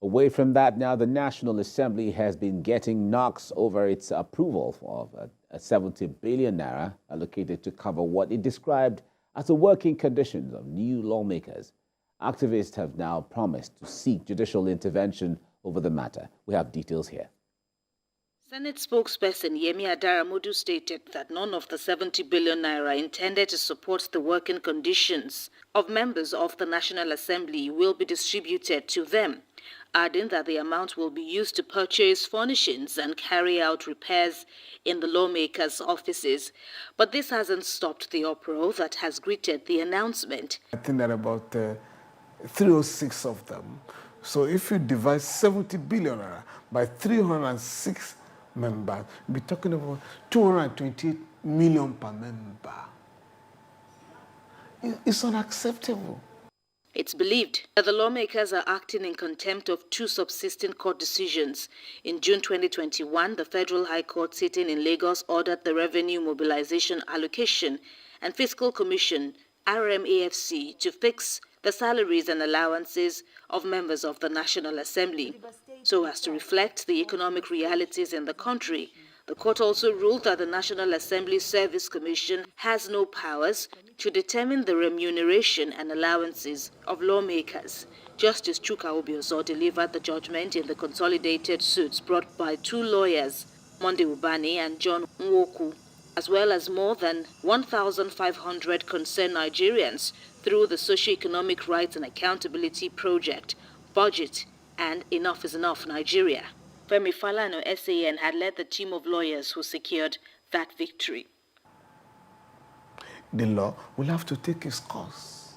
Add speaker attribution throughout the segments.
Speaker 1: Away from that, now the National Assembly has been getting knocks over its approval of a 70 billion naira allocated to cover what it described as the working conditions of new lawmakers. Activists have now promised to seek judicial intervention over the matter. We have details here.
Speaker 2: Senate spokesperson Yemi Adaramodu stated that none of the 70 billion naira intended to support the working conditions of members of the National Assembly will be distributed to them, adding that the amount will be used to purchase furnishings and carry out repairs in the lawmakers' offices. But this hasn't stopped the uproar that has greeted the announcement.
Speaker 3: I think that about 306 of them. So if you divide 70 billion by 306 members, we'll be talking about 228 million per member. It's unacceptable.
Speaker 2: It's believed that the lawmakers are acting in contempt of two subsisting court decisions. In June 2021, the Federal High Court sitting in Lagos ordered the Revenue Mobilization Allocation and Fiscal Commission, RMAFC, to fix the salaries and allowances of members of the National Assembly, so as to reflect the economic realities in the country. The court also ruled that the National Assembly Service Commission has no powers to determine the remuneration and allowances of lawmakers. Justice Chuka Obiozo delivered the judgment in the consolidated suits brought by two lawyers, Monday Ubani and John Nwoku, as well as more than 1,500 concerned Nigerians through the Socio-Economic Rights and Accountability Project, Budget, and Enough is Enough Nigeria. Femi Falana SAN had led the team of lawyers who secured that victory.
Speaker 3: The law will have to take its course,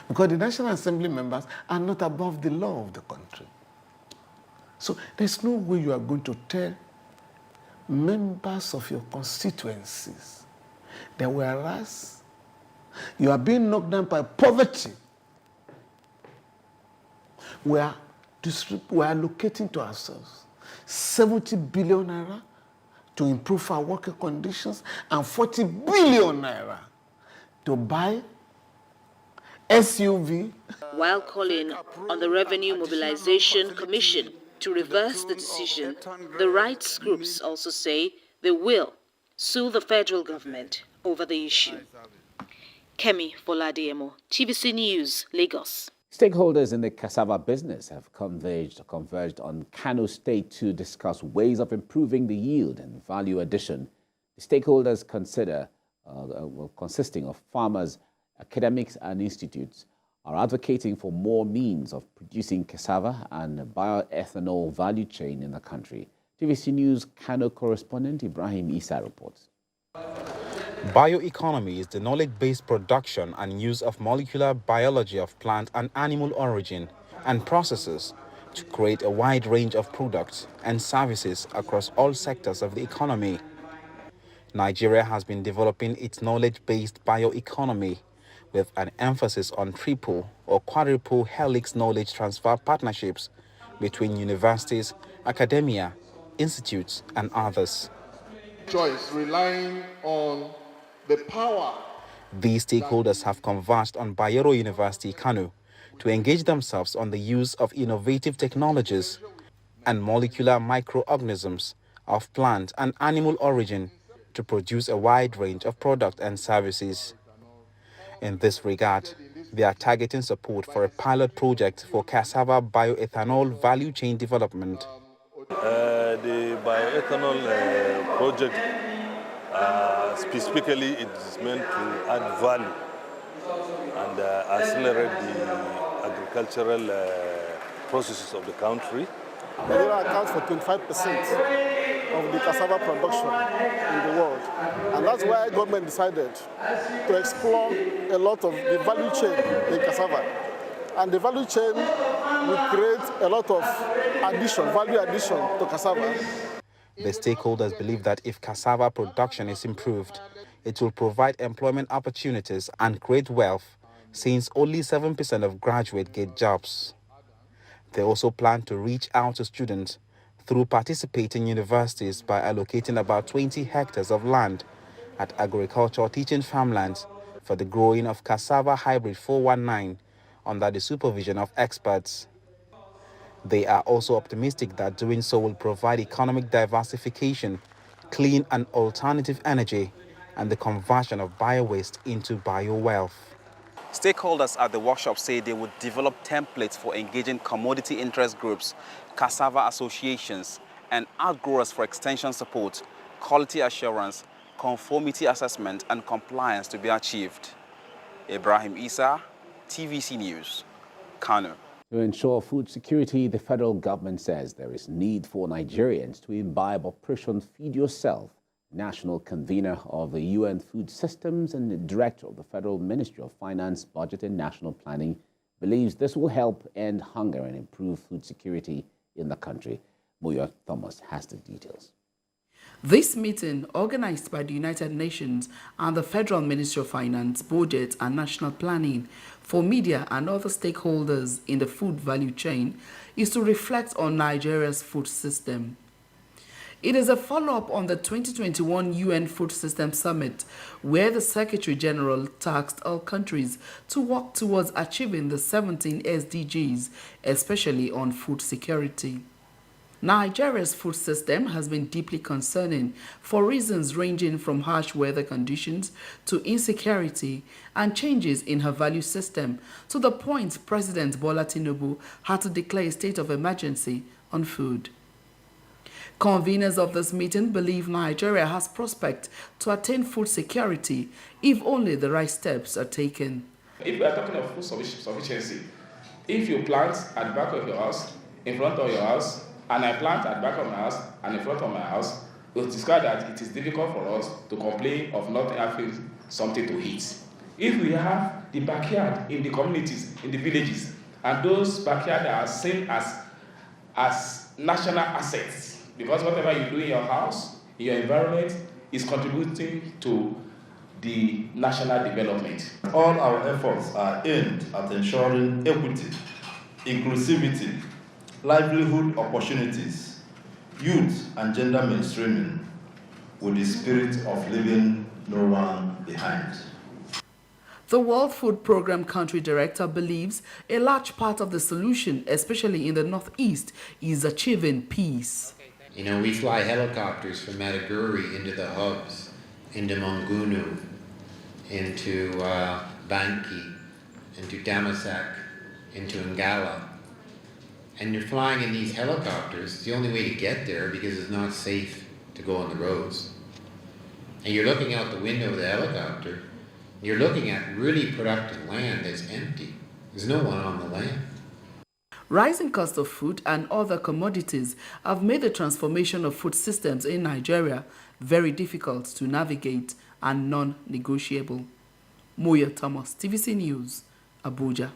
Speaker 3: because the National Assembly members are not above the law of the country. So there's no way you are going to tell members of your constituencies that whereas you are being knocked down by poverty, we are allocating to ourselves 70 billion naira to improve our working conditions and 40 billion naira to buy SUV.
Speaker 2: While calling on the Revenue Mobilization Commission to reverse the decision, the rights groups also say they will sue the federal government over the issue. Kemi Foladiemo, TVC News, Lagos.
Speaker 1: Stakeholders in the cassava business have converged on Kano State to discuss ways of improving the yield and value addition. The stakeholders consisting of farmers, academics and institutes, are advocating for more means of producing cassava and bioethanol value chain in the country. TVC News Kano correspondent Ibrahim Isa reports.
Speaker 4: Bioeconomy is the knowledge-based production and use of molecular biology of plant and animal origin and processes to create a wide range of products and services across all sectors of the economy. Nigeria has been developing its knowledge-based bioeconomy with an emphasis on triple or quadruple helix knowledge transfer partnerships between universities, academia, institutes, and others.
Speaker 5: Choice relying on the power.
Speaker 4: These stakeholders have converged on Bayero University, Kano, to engage themselves on the use of innovative technologies and molecular microorganisms of plant and animal origin to produce a wide range of products and services. In this regard, they are targeting support for a pilot project for cassava bioethanol value chain development.
Speaker 6: The bioethanol project, specifically, it is meant to add value and accelerate the agricultural processes of the country.
Speaker 7: Nigeria accounts for 25% of the cassava production in the world. And that's why government decided to explore a lot of the value chain in cassava. And the value chain will create a lot of value addition to cassava.
Speaker 4: The stakeholders believe that if cassava production is improved, it will provide employment opportunities and create wealth, since only 7% of graduates get jobs. They also plan to reach out to students through participating universities by allocating about 20 hectares of land at agricultural teaching farmlands for the growing of cassava hybrid 419 under the supervision of experts. They are also optimistic that doing so will provide economic diversification, clean and alternative energy, and the conversion of bio-waste into bio-wealth. Stakeholders at the workshop say they would develop templates for engaging commodity interest groups, cassava associations, and outgrowers for extension support, quality assurance, conformity assessment, and compliance to be achieved. Ibrahim Isa, TVC News, Kano.
Speaker 1: To ensure food security, the federal government says there is need for Nigerians to imbibe Operation Feed Yourself. National convener of the UN Food Systems and the director of the Federal Ministry of Finance, Budget and National Planning believes this will help end hunger and improve food security in the country. Moyo Thomas has the details.
Speaker 8: This meeting, organized by the United Nations and the Federal Ministry of Finance, Budget and National Planning for media and other stakeholders in the food value chain, is to reflect on Nigeria's food system. It is a follow-up on the 2021 UN Food System Summit, where the Secretary General tasked all countries to work towards achieving the 17 SDGs, especially on food security. Nigeria's food system has been deeply concerning for reasons ranging from harsh weather conditions to insecurity and changes in her value system, to the point President Bola Tinubu had to declare a state of emergency on food. Conveners of this meeting believe Nigeria has prospect to attain food security if only the right steps are taken.
Speaker 9: If we are talking of food sufficiency, if you plant at the back of your house, in front of your house, and I plant at the back of my house and in front of my house, it will discover that it is difficult for us to complain of not having something to eat. If we have the backyard in the communities, in the villages, and those backyards are seen as national assets, because whatever you do in your house, in your environment, is contributing to the national development.
Speaker 10: All our efforts are aimed at ensuring equity, inclusivity, livelihood opportunities, youth and gender mainstreaming, with the spirit of leaving no one behind.
Speaker 8: The World Food Programme Country Director believes a large part of the solution, especially in the Northeast, is achieving peace.
Speaker 11: You know, we fly helicopters from Maiduguri into the hubs, into Mangunu, into Banki, into Damasak, into Ngala. And you're flying in these helicopters. It's the only way to get there because it's not safe to go on the roads. And you're looking out the window of the helicopter, you're looking at really productive land that's empty. There's no one on the land.
Speaker 8: Rising cost of food and other commodities have made the transformation of food systems in Nigeria very difficult to navigate and non-negotiable. Moyo Thomas, TVC News, Abuja.